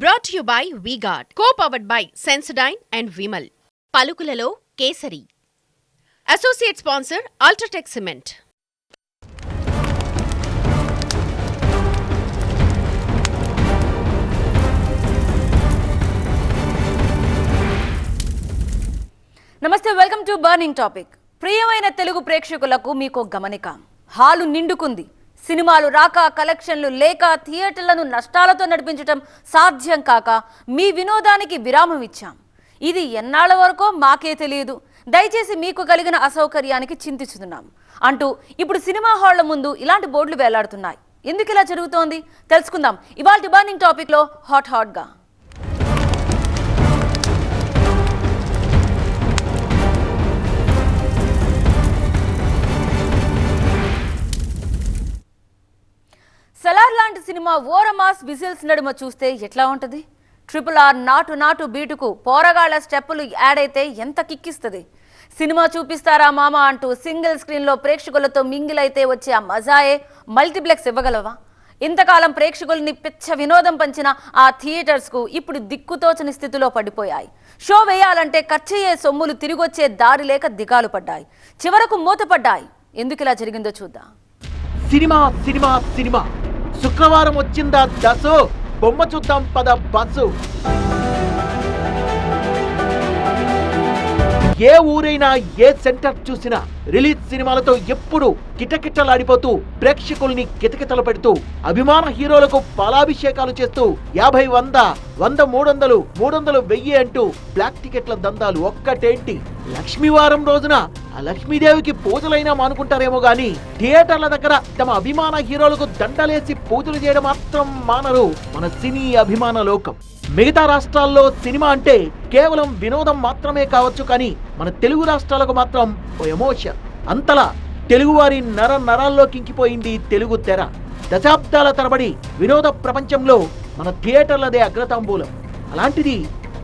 Brought to you by V-Guard, co-powered by Sensodyne and Vimal. పలుకులలో కేసరి. Associate sponsor Ultratech Cement. నమస్తే, welcome to burning topic. ప్రియమైన తెలుగు ప్రేక్షకులకు మీకు గమనిక. హాలు నిండుకుంది. సినిమాలు రాక, కలెక్షన్లు లేక, థియేటర్లను నష్టాలతో నడిపించడం సాధ్యం కాక మీ వినోదానికి విరామం ఇచ్చాం. ఇది ఎన్నాళ్ల వరకో మాకే తెలియదు. దయచేసి మీకు కలిగిన అసౌకర్యానికి చింతిస్తున్నాం అంటూ ఇప్పుడు సినిమా హాళ్ల ముందు ఇలాంటి బోర్డులు వేలాడుతున్నాయి. ఎందుకు ఇలా జరుగుతోంది తెలుసుకుందాం ఇవాల్టి బర్నింగ్ టాపిక్ లో హాట్ గా. సలార్ లాంటి సినిమా ఓరమాస్ విజిల్స్ నడుమ చూస్తే ఎట్లా ఉంటది? RRR నాటు బీటుకు పోరగాళ్ల స్టెప్పులు యాడ్ అయితే ఎంత కిక్కిస్తుంది. సినిమా చూపిస్తారా మామా అంటూ సింగిల్ స్క్రీన్లో ప్రేక్షకులతో మింగిల్ అయితే వచ్చే ఆ మజాయే మల్టీప్లెక్స్ ఇవ్వగలవా? ఇంతకాలం ప్రేక్షకుల్ని పిచ్చ వినోదం పంచిన ఆ థియేటర్స్కు ఇప్పుడు దిక్కుతోచని స్థితిలో పడిపోయాయి. షో వేయాలంటే ఖర్చయ్యే సొమ్ములు తిరిగొచ్చే దారి లేక దిగాలు పడ్డాయి. చివరకు మూతపడ్డాయి. ఎందుకు ఇలా జరిగిందో చూద్దాం. సినిమా శుక్రవారం వచ్చిందా దసు, బొమ్మ చూద్దాం పద బస్సు. ఏ ఊరైనా, ఏ సెంటర్ చూసినా రిలీజ్ సినిమాలతో ఎప్పుడు కిటకిటలాడిపోతూ ప్రేక్షకుల్ని కితకితలు పెడుతూ అభిమాన హీరోలకు పాలాభిషేకాలు చేస్తూ 50, 100, 300, 1000 అంటూ బ్లాక్ టికెట్ల దందాలు ఒక్కటేంటి. లక్ష్మీవారం రోజున ఆ లక్ష్మీదేవికి పూజలైనా మానుకుంటారేమో గాని థియేటర్ల దగ్గర తమ అభిమాన హీరోలకు దండలేసి పూజలు చేయడం మాత్రం మానరు మన సినీ అభిమాన లోకం. మిగతా రాష్ట్రాల్లో సినిమా అంటే కేవలం వినోదం మాత్రమే కావచ్చు, కానీ మన తెలుగు రాష్ట్రాలకు మాత్రం ఓ ఎమోషన్. అంతలా తెలుగువారి నరాల్లోకి ఇంకిపోయింది తెలుగు తెర. దశాబ్దాల తరబడి వినోద ప్రపంచంలో మన థియేటర్లదే అగ్రతాంబూలం. అలాంటిది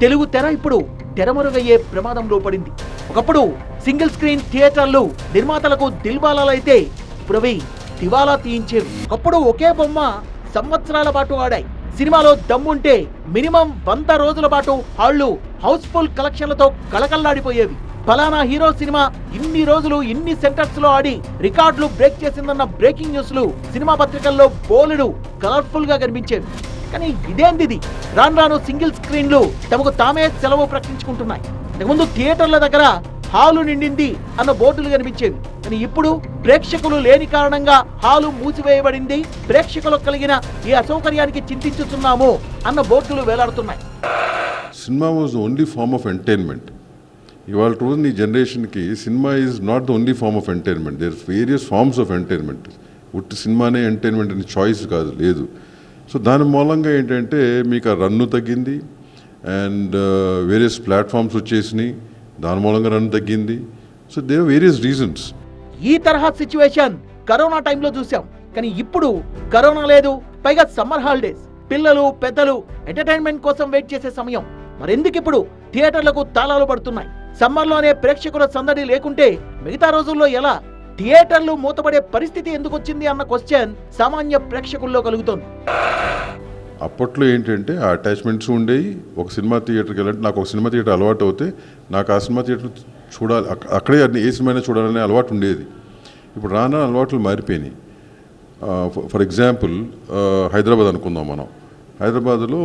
తెలుగు తెర ఇప్పుడు తెరమరుగయ్యే ప్రమాదంలో పడింది. ఒకప్పుడు సింగిల్ స్క్రీన్ థియేటర్లు నిర్మాతలకు దిల్వాలాలైతే ఇప్పుడు అవి దివాలా తీయించేవి. ఒకప్పుడు ఒకే బొమ్మ సంవత్సరాల పాటు ఆడాయి. సినిమాలో దమ్ముంటే మినిమం 100 రోజుల పాటు హాళ్లు హౌస్ఫుల్ కలెక్షన్లతో కళకళ్లాడిపోయేవి. ఫలానా హీరో సినిమా ఇన్ని రోజులు ఇన్ని సెంటర్స్ లో ఆడి రికార్డులు బ్రేక్ చేసిందన్న బ్రేకింగ్ న్యూస్లు సినిమా పత్రికల్లో బోలెడు కలర్ఫుల్ గా కనిపించేవి. కానీ ఇదేంది, రాను సింగిల్ స్క్రీన్లు తమకు తామే సెలవు ప్రకటించుకుంటున్నాయి. ఇంతకుముందు థియేటర్ల దగ్గర హాలు నిండింది అన్న బోర్డులు కనిపించేవి. కానీ ఇప్పుడు ప్రేక్షకులు లేని కారణంగా హాలు మూసివేయబడింది, ప్రేక్షకులకు కలిగిన ఈ అసౌకర్యానికి చింతించుతున్నాము అన్న బోర్డులు వేలాడుతున్నాయి. Cinema was only form of entertainment. ఇవాళ రోజు ఈ జనరేషన్కి cinema is not the only form of entertainment. There various forms of entertainment. ఉట్టి సినిమానే ఎంటర్టైన్మెంట్ అనే చాయిస్ కాదు, లేదు. సో దాని మూలంగా ఏంటంటే మీకు ఆ రన్ను తగ్గింది అండ్ వేరియస్ ప్లాట్ఫామ్స్ వచ్చేసినాయి, దాని మూలంగా రన్ తగ్గింది. So there are various reasons. ఈ తరహా సిచ్యువేషన్ కరోనా టైంలో చూసాం. కానీ ఇప్పుడు కరోనా లేదు, పైగా సమ్మర్ హాలిడేస్, పిల్లలు పెద్దలు ఎంటర్టైన్మెంట్ కోసం వెయిట్ చేసే సమయం. మరెందుకు ఇప్పుడు థియేటర్లకు తాళాలు పడుతున్నాయి? సమ్మర్లోనే ప్రేక్షకుల సందడి లేకుంటే మిగతా రోజుల్లో ఎలా? థియేటర్లు మూతపడే పరిస్థితి ఎందుకు వచ్చింది అన్న క్వశ్చన్ సామాన్య ప్రేక్షకుల్లో కలుగుతోంది. అప్పట్లో ఏంటంటే ఆ అటాచ్మెంట్స్ ఉండేవి. ఒక సినిమా థియేటర్కి వెళ్ళాలంటే నాకు ఒక సినిమా థియేటర్ అలవాటు అవుతే నాకు ఆ సినిమా థియేటర్ చూడాలి, అక్కడే ఏ సినిమా చూడాలనే అలవాటు ఉండేది. ఇప్పుడు రానా అలవాట్లు మారిపోయినాయి. ఫర్ ఎగ్జాంపుల్ హైదరాబాద్ అనుకుందాం మనం. హైదరాబాద్లో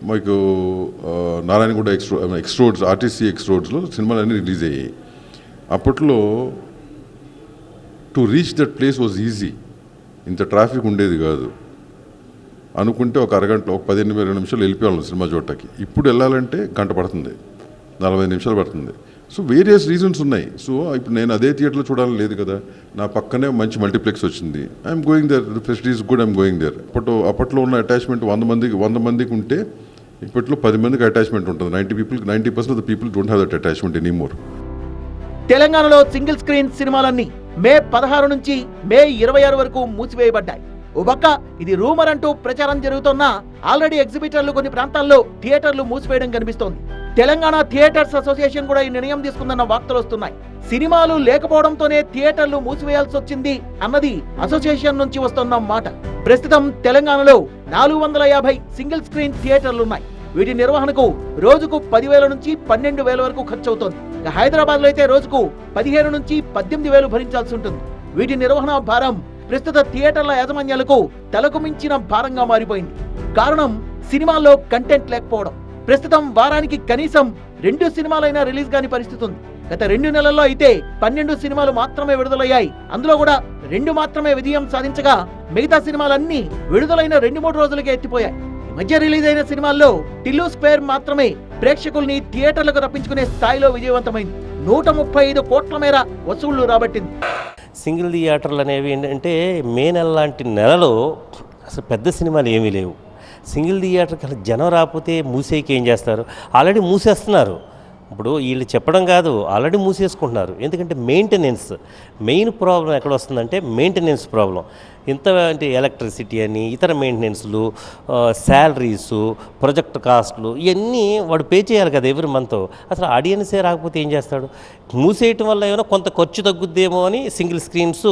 మీకు Narayanguda X roads, RTC X రోడ్స్లో సినిమాలు అన్నీ రిలీజ్ అయ్యాయి. అప్పట్లో to reach that place was easy. ఇంత ట్రాఫిక్ ఉండేది కాదు. అనుకుంటే ఒక అరగంటలో, ఒక 15-20 నిమిషాలు వెళ్ళిపోవాలి సినిమా చూడటానికి. ఇప్పుడు వెళ్ళాలంటే గంట పడుతుంది, 45 నిమిషాలు పడుతుంది. సో వేరియస్ రీజన్స్ ఉన్నాయి. సో ఇప్పుడు నేను అదే థియేటర్లో చూడాలని లేదు కదా, నా పక్కనే మంచి మల్టీప్లెక్స్ వచ్చింది, I'm going there. The facilities good, I'm going there. అప్పట్లో ఉన్న అటాచ్మెంట్ 100 మందికి ఉంటే ఇప్పట్లో 10 మందికి అటాచ్మెంట్ ఉంటుంది. 90% of the people don't have that attachment anymore. తెలంగాణలో సింగిల్ స్క్రీన్ సినిమాలన్నీ మే 16 నుంచి మే 26 వరకు మూసివేయబడ్డాయి. ఓ పక్క ఇది రూమర్ అంటూ ప్రచారం జరుగుతున్నా ఆల్రెడీ ఎగ్జిబిటర్లు కొన్ని ప్రాంతాల్లో థియేటర్లు మూసివేయడం కనిపిస్తోంది. తెలంగాణ థియేటర్స్ అసోసియేషన్ కూడా ఈ నిర్ణయం తీసుకుందన్న వార్తలు వస్తున్నాయి. సినిమాలు లేకపోవడంతోనే థియేటర్లు మూసివేయాల్సి వచ్చింది అన్నది అసోసియేషన్ నుంచి వస్తున్న మాట. ప్రస్తుతం తెలంగాణలో 450 సింగిల్ స్క్రీన్ థియేటర్లున్నాయి. వీటి నిర్వహణకు రోజుకు 10,000 నుంచి 12,000 వరకు ఖర్చు అవుతోంది. హైదరాబాద్ లో అయితే రోజుకు 15 నుంచి 18,000 భరించాల్సి ఉంటుంది. వీటి నిర్వహణ భారం ప్రస్తుత థియేటర్ల యాజమాన్యాలకు తలకు మించిన భారంగా మారిపోయింది. కారణం సినిమాల్లో కంటెంట్ లేకపోవడం. ప్రస్తుతం వారానికి కనీసం 2 సినిమాలైనా రిలీజ్ కాని పరిస్థితి ఉంది. గత 2 నెలల్లో అయితే 12 సినిమాలు మాత్రమే విడుదలయ్యాయి. అందులో కూడా 2 మాత్రమే విజయం సాధించగా మిగతా సినిమాలన్నీ విడుదలైన 2-3 రోజులకే ఎత్తిపోయాయి. ఈ మధ్య రిలీజ్ అయిన సినిమాల్లో టిల్లు స్క్వేర్ మాత్రమే ప్రేక్షకుల్ని థియేటర్లకు రప్పించుకునే స్థాయిలో విజయవంతమైంది. 135 కోట్ల మేర వసూళ్లు రాబట్టింది. సింగిల్ థియేటర్లు అనేవి ఏంటంటే మే నెల లాంటి నెలలో అసలు పెద్ద సినిమాలు ఏమీ లేవు. సింగిల్ థియేటర్కి అసలు జనం రాకపోతే మూసేకి ఏం చేస్తారు? ఆల్రెడీ మూసేస్తున్నారు. ఇప్పుడు వీళ్ళు చెప్పడం కాదు, ఆల్రెడీ మూసేసుకుంటున్నారు. ఎందుకంటే మెయిన్ ప్రాబ్లం ఎక్కడ వస్తుందంటే మెయింటెనెన్స్ ప్రాబ్లం. ఇంత అంటే ఎలక్ట్రిసిటీ అని ఇతర మెయింటెనెన్స్లు, శాలరీసు, ప్రొజెక్ట్ కాస్ట్లు ఇవన్నీ వాడు పే చేయాలి కదా ఎవ్రీ మంత్. అసలు ఆడియన్సే రాకపోతే ఏం చేస్తాడు? మూసేయటం వల్ల ఏమైనా కొంత ఖర్చు తగ్గుద్దేమో అని సింగిల్ స్క్రీన్స్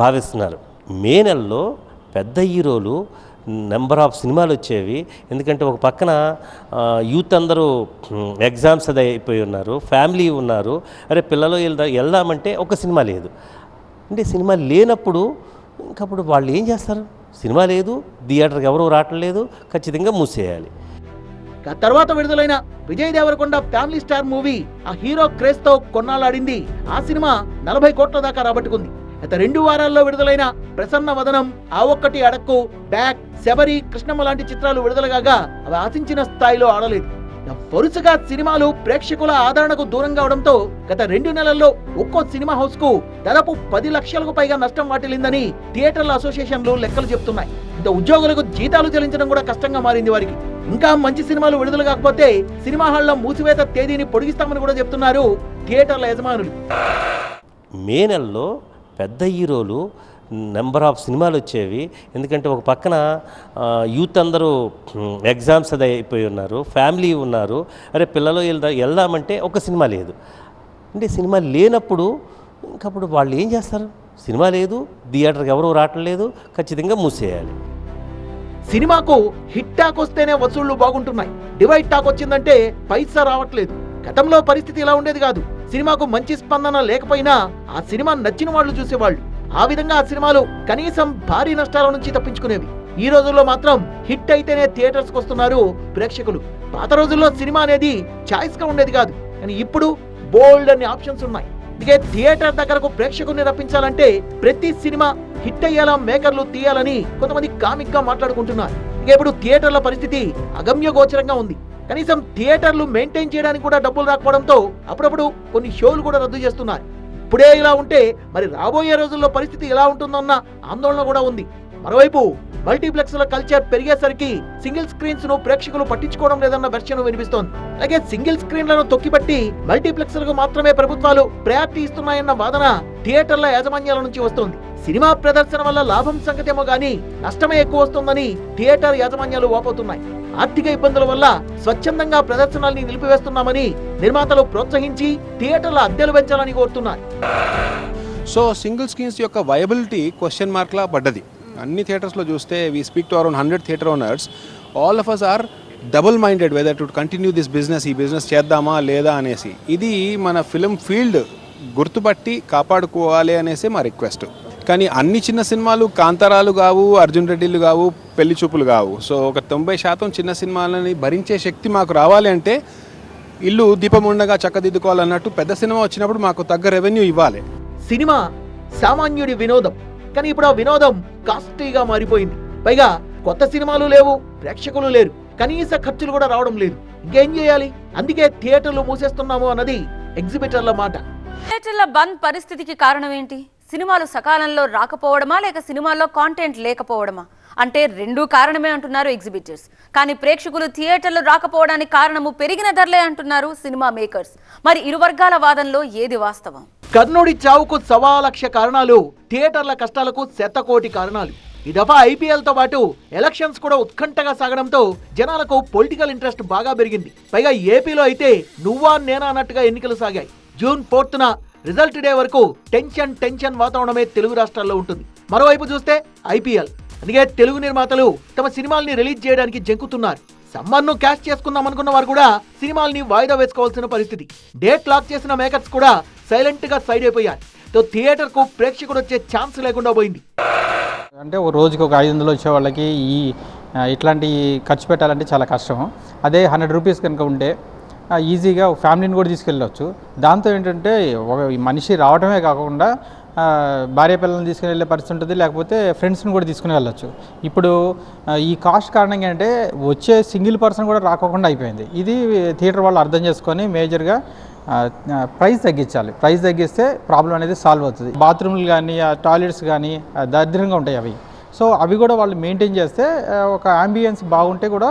భావిస్తున్నారు. మే నెలలో పెద్ద హీరోలు నెంబర్ ఆఫ్ సినిమాలు వచ్చేవి. ఎందుకంటే ఒక పక్కన యూత్ అందరూ ఎగ్జామ్స్ అది అయిపోయి ఉన్నారు, ఫ్యామిలీ ఉన్నారు. అరే పిల్లలు వెళ్దామంటే ఒక సినిమా లేదు. అంటే సినిమా లేనప్పుడు ఇంకప్పుడు వాళ్ళు ఏం చేస్తారు? సినిమా లేదు, థియేటర్కి ఎవరు రావట్లేదు, ఖచ్చితంగా మూసేయాలి. తర్వాత విడుదలైన Vijay Deverakonda family star movie ఆ హీరో క్రేజ్ తో కొన్నాళ్ళాడింది. ఆ సినిమా 40 కోట్ల దాకా రాబట్టుకుంది. గత 2 వారాల్లో విడుదలైన ప్రసన్న వదనం, ఆ ఒక్కటి అడక్కు, బ్యాక్, శబరి, కృష్ణమ్మ లాంటి చిత్రాలు విడుదలగా అవి ఆశించిన స్థాయిలో ఆడలేదు. వరుసగా సినిమాలు ప్రేక్షకుల ఆదరణకు దూరం కావడంతో గత 2 నెలల్లో ఒక్కో సినిమా హౌస్ కు దాదాపు 10 లక్షలకు పైగా నష్టం వాటిల్లిందని థియేటర్ల అసోసియేషన్లు లెక్కలు చెప్తున్నాయి. ఇంత ఉద్యోగులకు జీతాలు చెల్లించడం కూడా కష్టంగా మారింది వారికి. ఇంకా మంచి సినిమాలు విడుదల కాకపోతే సినిమా హాళ్ల మూసివేత తేదీని పొడిగిస్తామని కూడా చెప్తున్నారు థియేటర్ల యజమానులు. మే నెలలో పెద్ద హీరోలు నెంబర్ ఆఫ్ సినిమాలు వచ్చేవి. ఎందుకంటే ఒక పక్కన యూత్ అందరూ ఎగ్జామ్స్ అది అయిపోయి ఉన్నారు, ఫ్యామిలీ ఉన్నారు. అరే పిల్లలు వెళ్దామంటే ఒక సినిమా లేదు. అంటే సినిమా లేనప్పుడు ఇంకప్పుడు వాళ్ళు ఏం చేస్తారు? సినిమా లేదు, థియేటర్కి ఎవరు రావట్లేదు, ఖచ్చితంగా మూసేయాలి. సినిమాకు హిట్ టాక్ వస్తేనే వసూళ్లు బాగుంటున్నాయి. డివైడ్ టాక్ వచ్చిందంటే పైసా రావట్లేదు. గతంలో పరిస్థితి ఇలా ఉండేది కాదు. సినిమాకు మంచి స్పందన లేకపోయినా ఆ సినిమా నచ్చిన వాళ్ళు చూసేవాళ్ళు. ఆ విధంగా ఆ సినిమాలు కనీసం భారీ నష్టాల నుంచి తప్పించుకునేవి. ఈ రోజుల్లో మాత్రం హిట్ అయితేనే థియేటర్స్కి వస్తున్నారు ప్రేక్షకులు. పాత రోజుల్లో సినిమా అనేది చాయిస్ గా ఉండేది కాదు, కానీ ఇప్పుడు బోల్డ్ అన్ని ఆప్షన్స్ ఉన్నాయి. అందుకే థియేటర్ దగ్గరకు ప్రేక్షకుల్ని రప్పించాలంటే ప్రతి సినిమా హిట్ అయ్యేలా మేకర్లు తీయాలని కొంతమంది కామిక్ గా మాట్లాడుకుంటున్నారు. ఇక ఇప్పుడు థియేటర్ల పరిస్థితి అగమ్య గోచరంగా ఉంది. కనీసం థియేటర్లు మెయింటైన్ చేయడానికి కూడా డబ్బులు రాకపోవడంతో అప్పుడప్పుడు కొన్ని షోలు కూడా రద్దు చేస్తున్నారు. ఇప్పుడే ఇలా ఉంటే మరి రాబోయే రోజుల్లో పరిస్థితి ఎలా ఉంటుందన్న ఆందోళన కూడా ఉంది. మరోవైపు మల్టీప్లెక్స్ల కల్చర్ పెరిగేసరికి సింగిల్ స్క్రీన్స్ ను ప్రేక్షకులు పట్టించుకోవడం లేదన్న వెర్షన్ వినిపిస్తోంది. అలాగే సింగిల్ స్క్రీన్లను తొక్కిపట్టి మల్టీప్లెక్స్లకు మాత్రమే ప్రభుత్వాలు ప్రయారిటీ ఇస్తున్నాయన్న వాదన థియేటర్ల యాజమాన్యాల నుంచి వస్తోంది. సినిమా ప్రదర్శన వల్ల లాభం సంగతేమో గానీ నష్టమే ఎక్కువ వస్తోందని థియేటర్ యాజమాన్యాలు వాపోతున్నాయి. ఆర్థిక ఇబ్బందుల వల్ల స్వచ్ఛందంగా ప్రదర్శనల్ని నిలిపివేస్తున్నామని నిర్మాతలు ప్రోత్సహించి థియేటర్ల అద్దెలు పెంచాలని కోరుతున్నారు. సో సింగిల్ స్క్రీన్స్ యొక్క వయబిలిటీ క్వశ్చన్ మార్క్లా పడ్డది. అన్ని థియేటర్స్లో చూస్తే we speak to around 100 theatre owners. All of us are double minded whether to continue this business, ఈ బిజినెస్ చేద్దామా లేదా అనేసి. ఇది మన ఫిలిం ఫీల్డ్ గుర్తుపట్టి కాపాడుకోవాలి అనేసి మా రిక్వెస్ట్. కానీ అన్ని చిన్న సినిమాలు కాంతారాలు కావు, అర్జున్ రెడ్డిలు కావు, పెళ్లి చూపులు కావు. సో ఒక 90% చిన్న సినిమాలని భరించే శక్తి మాకు రావాలి అంటే ఇల్లు దీపం ఉండగా చక్కదిద్దుకోవాలన్నట్టు పెద్ద సినిమా వచ్చినప్పుడు మాకు తగ్గ రెవెన్యూ ఇవ్వాలి. సినిమా సామాన్యుడి వినోదం, కానీ ఇప్పుడు ఆ వినోదం కాస్ట్లీగా మారిపోయింది. పైగా కొత్త సినిమాలు లేవు, ప్రేక్షకులు లేరు, కనీస ఖర్చులు కూడా రావడం లేదు. ఇంకేం చేయాలి? అందుకే థియేటర్లు మూసేస్తున్నాము అన్నది ఎగ్జిబిటర్ల మాట. థియేటర్ల బంద్ పరిస్థితికి కారణం ఏంటి? సినిమాలు సకాలంలో రాకపోవడమా, లేక సినిమాల్లో కాంటెంట్ లేకపోవడమా? అంటే 2 కారణమే అంటున్నారు ఎగ్జిబిటర్స్. కానీ ప్రేక్షకులు థియేటర్లు రాకపోవడానికి కారణము పెరిగిన ధరలే అంటున్నారు సినిమా మేకర్స్. మరి ఇరు వర్గాల వాదనలో ఏది వాస్తవం? కర్ణుడి చావుకు 1,00,000 కారణాలు, థియేటర్ల కష్టాలకు 1,00,000 కారణాలు. ఈ దఫా ఐపీఎల్ తో పాటు ఎలక్షన్స్ కూడా ఉత్కంఠగా సాగడంతో జనాలకు పొలిటికల్ ఇంట్రెస్ట్ బాగా పెరిగింది. పైగా ఏపీలో అయితే నువ్వా నేనా అన్నట్టుగా ఎన్నికలు సాగాయి. జూన్ 4న రిజల్ట్ డే వరకు టెన్షన్ వాతావరణమే తెలుగు రాష్ట్రాల్లో ఉంటుంది. మరోవైపు చూస్తే ఐపీఎల్. అందుకే తెలుగు నిర్మాతలు తమ సినిమాల్ని రిలీజ్ చేయడానికి జంకుతున్నారు. సమ్మర్ను క్యాష్ చేసుకుందాం అనుకున్న వారు కూడా సినిమాల్ని వాయిదా వేసుకోవాల్సిన పరిస్థితి. డేట్ లాక్ చేసిన మేకర్స్ కూడా సైలెంట్ గా సైడ్ అయిపోయారు. థియేటర్ కు ప్రేక్షకుడు వచ్చే ఛాన్స్ లేకుండా పోయింది. అంటే ఒక రోజుకి ఒక 500 వచ్చే వాళ్ళకి ఇట్లాంటి ఖర్చు పెట్టాలంటే చాలా కష్టం. అదే 100 రూపీస్ కనుక ఉంటే ఈజీగా ఫ్యామిలీని కూడా తీసుకెళ్ళవచ్చు. దాంతో ఏంటంటే ఒక మనిషి రావడమే కాకుండా భార్య పిల్లల్ని తీసుకుని వెళ్ళే పరిస్థితి ఉంటుంది, లేకపోతే ఫ్రెండ్స్ని కూడా తీసుకుని వెళ్ళచ్చు. ఇప్పుడు ఈ కాస్ట్ కారణంగా అంటే వచ్చే సింగిల్ పర్సన్ కూడా రాకోకుండా అయిపోయింది. ఇది థియేటర్ వాళ్ళు అర్థం చేసుకొని మేజర్గా ప్రైస్ తగ్గించాలి. ప్రైస్ తగ్గిస్తే ప్రాబ్లం అనేది సాల్వ్ అవుతుంది. బాత్రూమ్లు కానీ టాయిలెట్స్ కానీ దరిద్రంగా ఉంటాయి అవి. సో అవి కూడా వాళ్ళు మెయింటైన్ చేస్తే ఒక అంబియన్స్ బాగుంటే కూడా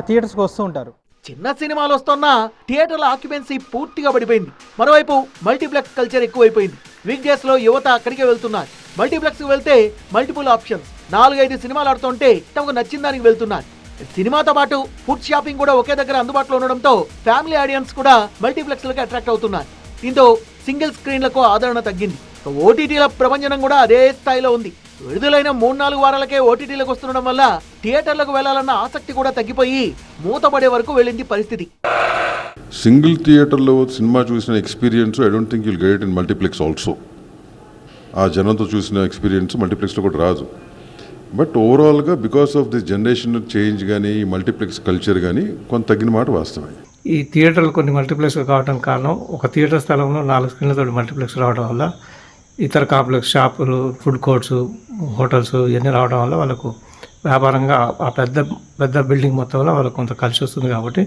థియేటర్స్కి వస్తూ ఉంటారు. చిన్న సినిమాలు వస్తున్నా థియేటర్ల ఆక్యుపెన్సీ పూర్తిగా పడిపోయింది. మరోవైపు మల్టీప్లెక్స్ కల్చర్ ఎక్కువైపోయింది. వీక్ డేస్ లో యువత అక్కడికే వెళ్తున్నారు. మల్టీప్లెక్స్ కు వెళ్తే మల్టిపుల్ ఆప్షన్స్. 4-5 సినిమాలు ఆడుతుంటే తమకు నచ్చిన దానికి వెళ్తున్నారు. సినిమాతో పాటు ఫుడ్ షాపింగ్ కూడా ఒకే దగ్గర అందుబాటులో ఉండడంతో ఫ్యామిలీ ఆడియన్స్ కూడా మల్టీప్లెక్స్లకు అట్రాక్ట్ అవుతున్నారు. దీంతో సింగిల్ స్క్రీన్లకు ఆదరణ తగ్గింది. ఓటీటీల ప్రభంజనం కూడా అదే స్థాయిలో ఉంది. విడుదలైన 3-4 వారాలకే ఓటీటీలకు వస్తుండడం వల్ల థియేటర్లకు వెళ్లాలన్న ఆసక్తి కూడా తగ్గిపోయి మూతపడే వరకు వెళ్ళింది పరిస్థితి. సింగిల్ థియేటర్లో సినిమా చూసిన experience I don't think you'll get in multiplex also. ఆ జనంతో చూసిన ఎక్స్పీరియన్స్ మల్టీప్లెక్స్లో కూడా రాదు. బట్ ఓవరాల్గా because of the generation change కానీ మల్టీప్లెక్స్ కల్చర్ కానీ కొంత తగ్గిన మాట వాస్తవమే. ఈ థియేటర్లు కొన్ని మల్టీప్లెక్స్ కావడానికి కారణం ఒక థియేటర్ స్థలంలో 4 స్క్రీన్లతో మల్టీప్లెక్స్ రావడం వల్ల ఇతర కాంప్లెక్స్ షాపులు, ఫుడ్ కోర్ట్స్, హోటల్స్ ఇవన్నీ రావడం వల్ల వాళ్ళకు వ్యాపారంగా ఆ పెద్ద బిల్డింగ్ మొత్తంలో వాళ్ళకు కొంత కలిసి వస్తుంది. కాబట్టి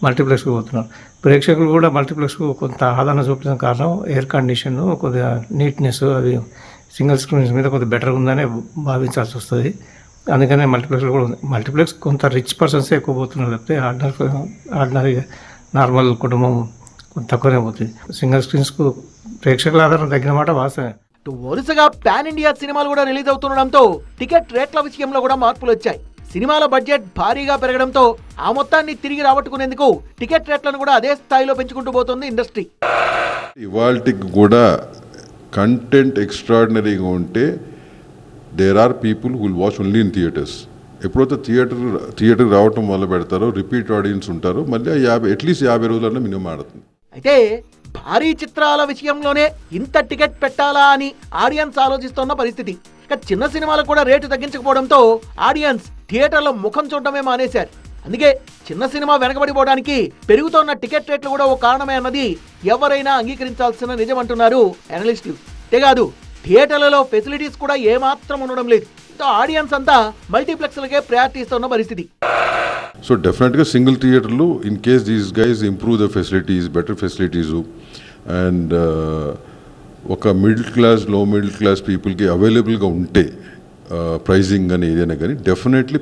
మల్టీప్లెక్స్కి పోతున్నారు. ప్రేక్షకులు కూడా మల్టీప్లెక్స్కు కొంత ఆదరణ చూపించిన కారణం ఎయిర్ కండిషన్, కొద్దిగా నీట్నెస్ అది సింగిల్ స్క్రీన్స్ మీద కొద్దిగా బెటర్ ఉందనే భావించాల్సి వస్తుంది. అందుకనే మల్టీప్లెక్స్లో కూడా ఉంది. మల్టీప్లెక్స్ కొంత రిచ్ పర్సన్సే ఎక్కువ పోతున్నారు, తప్పితే ఆర్డినరీ నార్మల్ కుటుంబం కొంత తక్కువనే పోతుంది. సింగిల్ స్క్రీన్స్కు ప్రేక్షకుల ఆదరణ తగ్గిన మాట వాస్తవమే. వరుసగా పాన్ ఇండియా సినిమాలు కూడా రిలీజ్ అవుతుండడంతో టికెట్ రేట్ల విషయంలో కూడా మార్పులు వచ్చాయి. సినిమాల బడ్జెట్ భారీగా పెరగడంతో ఆ మొత్తాన్ని తిరిగి రాబట్టుకునేందుకు టికెట్ రేట్లను కూడా అదే స్థాయిలో పెంచుకుంటూ పోతుంది ఇండస్ట్రీ. ఇవాల్టికి కూడా కంటెంట్ ఎక్స్ట్రాడినరీగా ఉంటే there are people who will watch only in theatres. ఎప్పుడైతే థియేటర్ రావటం మొదలు పెడతారో రిపీట్ ఆడియన్స్ ఉంటారో మళ్ళీ అట్లీస్ట్ 50 రోజులన్నా మినిమం ఆడుతుంది. అయితే భారీ చిత్రాల విషయంలోనే ఇంత టికెట్ పెట్టాలా అని ఆడియన్స్ ఆలోచిస్తున్న పరిస్థితి. ఇక చిన్న సినిమాలకు కూడా రేటు తగ్గించకపోవడంతో ఆడియన్స్ థియేటర్లో ముఖం చూడటమే మానేశారు. అందుకే చిన్న సినిమా వెనకబడిపోవడానికి పెరుగుతున్న టికెట్ రేట్లు కూడా ఓ కారణమే అన్నది ఎవరైనా అంగీకరించాల్సిన నిజమంటున్నారు అనలిస్టులు. అంతేకాదు థియేటర్లలో ఫెసిలిటీస్ కూడా ఏమాత్రం ఉండడం లేదు. ఆడియన్స్ అంతా మల్టీప్లెక్స్లకే ప్రయారిటీ ఇస్తున్న పరిస్థితి. సో డెఫినెట్గా సింగిల్ థియేటర్లు in case these guys improve the facilities, better facilities and ఒక లో మిడిల్ క్లాస్ పీపుల్కి అవైలబుల్గా ఉంటే ప్రైజింగ్ కానీ ఏదైనా కానీ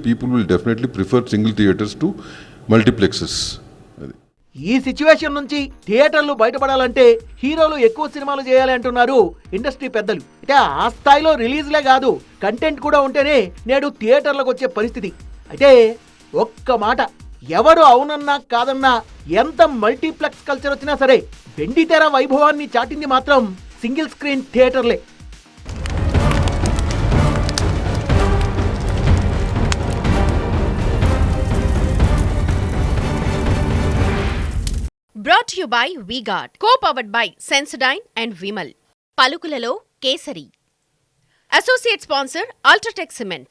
people will definitely prefer single theatres to multiplexes. ఈ సిచ్యువేషన్ నుంచి థియేటర్లు బయటపడాలంటే హీరోలు ఎక్కువ సినిమాలు చేయాలి అంటున్నారు ఇండస్ట్రీ పెద్దలు. అయితే ఆ స్థాయిలో రిలీజ్లే కాదు కంటెంట్ కూడా ఉంటేనే నేడు థియేటర్లకు వచ్చే పరిస్థితి. అయితే ఒక్క మాట, ఎవరు అవునన్నా కాదన్నా ఎంత మల్టీప్లెక్స్ కల్చర్ వచ్చినా సరే వెండితెర వైభవాన్ని చాటింది మాత్రం సింగిల్ స్క్రీన్ థియేటర్లే. Brought to you by V-Guard, co-powered by Sensodyne and Vimal. పలుకులలో కేసరి. Associate sponsor Ultratech Cement.